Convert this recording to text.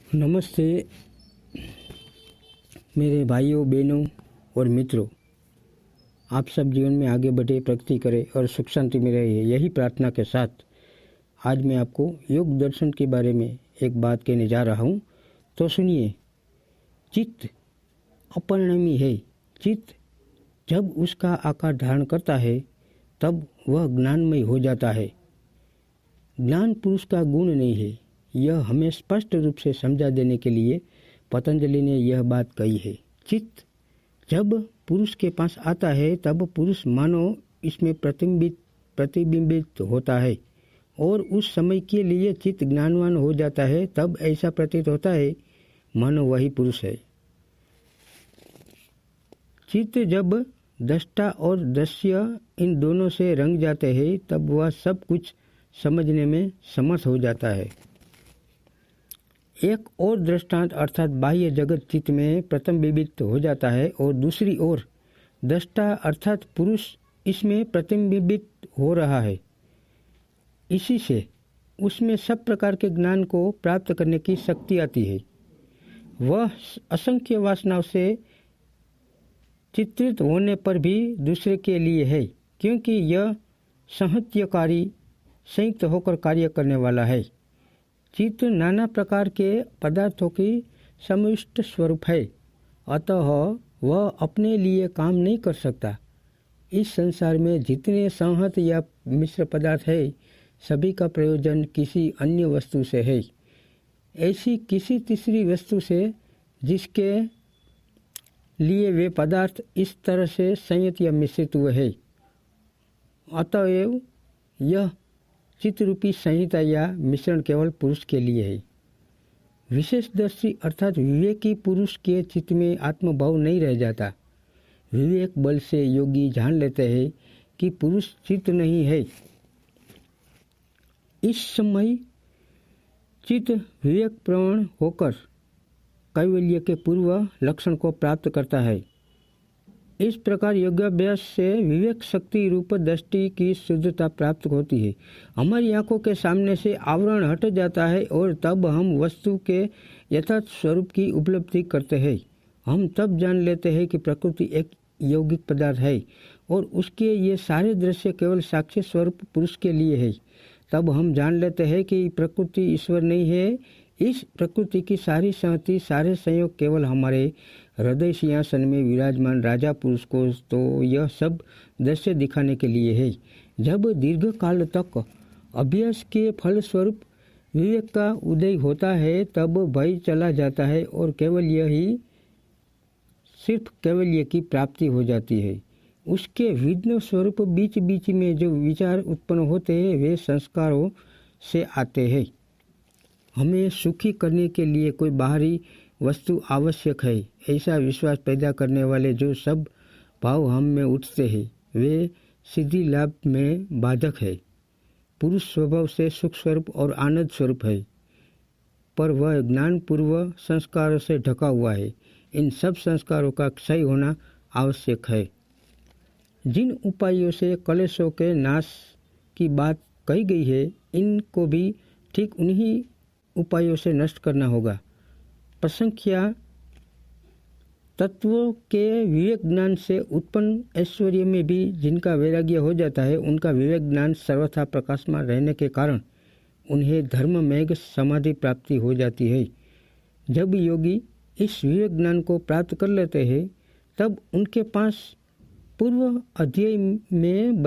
नमस्ते मेरे भाइयों, बहनों और मित्रों। आप सब जीवन में आगे बढ़े, प्रगति करें और सुख शांति में रहे, यही प्रार्थना के साथ आज मैं आपको योग दर्शन के बारे में एक बात कहने जा रहा हूँ। तो सुनिए। चित्त अपरिणामी है। चित्त जब उसका आकार धारण करता है तब वह ज्ञानमय हो जाता है। ज्ञान पुरुष का गुण नहीं है। यह हमें स्पष्ट रूप से समझा देने के लिए पतंजलि ने यह बात कही है। चित्त जब पुरुष के पास आता है तब पुरुष मानो इसमें प्रतिबिंबित होता है और उस समय के लिए चित्त ज्ञानवान हो जाता है। तब ऐसा प्रतीत होता है मानो वही पुरुष है। चित्त जब दृष्टा और दृश्य इन दोनों से रंग जाते हैं तब वह सब कुछ समझने में समर्थ हो जाता है। एक और दृष्टांत अर्थात बाह्य जगत चित्त में प्रतिबिंबित हो जाता है और दूसरी ओर दृष्टा अर्थात पुरुष इसमें प्रतिबिंबित हो रहा है। इसी से उसमें सब प्रकार के ज्ञान को प्राप्त करने की शक्ति आती है। वह असंख्य वासनाओं से चित्रित होने पर भी दूसरे के लिए है, क्योंकि यह संहत्यकारी संयुक्त होकर कार्य करने वाला है। चित्त नाना प्रकार के पदार्थों की समिष्ट स्वरूप है, अतः वह अपने लिए काम नहीं कर सकता। इस संसार में जितने संहत या मिश्र पदार्थ है सभी का प्रयोजन किसी अन्य वस्तु से है, ऐसी किसी तीसरी वस्तु से जिसके लिए वे पदार्थ इस तरह से संयत या मिश्रित हुए है। अतएव यह चित्तरूपी संहिता या मिश्रण केवल पुरुष के लिए है। विशेषदर्शी अर्थात विवेकी पुरुष के चित्त में आत्मभाव नहीं रह जाता। विवेक बल से योगी जान लेते हैं कि पुरुष चित्त नहीं है। इस समय चित्त विवेक प्रवण होकर कैवल्य के पूर्व लक्षण को प्राप्त करता है। इस प्रकार योगाभ्यास से विवेक शक्ति रूप दृष्टि की शुद्धता प्राप्त होती है। हमारी आंखों के सामने से आवरण हट जाता है और तब हम वस्तु के यथार्थ स्वरूप की उपलब्धि करते हैं। हम तब जान लेते हैं कि प्रकृति एक यौगिक पदार्थ है और उसके ये सारे दृश्य केवल साक्षी स्वरूप पुरुष के लिए है। तब हम जान लेते हैं कि प्रकृति ईश्वर नहीं है। इस प्रकृति की सारी संहति, सारे संयोग केवल हमारे हृदय सिंहासन में विराजमान राजा पुरुष को तो यह सब दृश्य दिखाने के लिए है। जब दीर्घ काल तक अभ्यास के फलस्वरूप विवेक का उदय होता है तब भय चला जाता है और सिर्फ कैवल्य की प्राप्ति हो जाती है। उसके विघ्न स्वरूप बीच बीच में जो विचार उत्पन्न होते हैं वे संस्कारों से आते हैं। हमें सुखी करने के लिए कोई बाहरी वस्तु आवश्यक है, ऐसा विश्वास पैदा करने वाले जो सब भाव हम में उठते हैं वे सिद्धि लाभ में बाधक है। पुरुष स्वभाव से सुख स्वरूप और आनंद स्वरूप है, पर वह ज्ञान पूर्व संस्कारों से ढका हुआ है। इन सब संस्कारों का क्षय होना आवश्यक है। जिन उपायों से कलेशों के नाश की बात कही गई है इनको भी ठीक उन्हीं उपायों से नष्ट करना होगा। प्रसंख्या तत्वों के विवेक ज्ञान से उत्पन्न ऐश्वर्य में भी जिनका वैराग्य हो जाता है उनका विवेक ज्ञान सर्वथा प्रकाशमान रहने के कारण उन्हें धर्म मेघ समाधि प्राप्ति हो जाती है। जब योगी इस विवेक ज्ञान को प्राप्त कर लेते हैं तब उनके पास पूर्व अध्याय में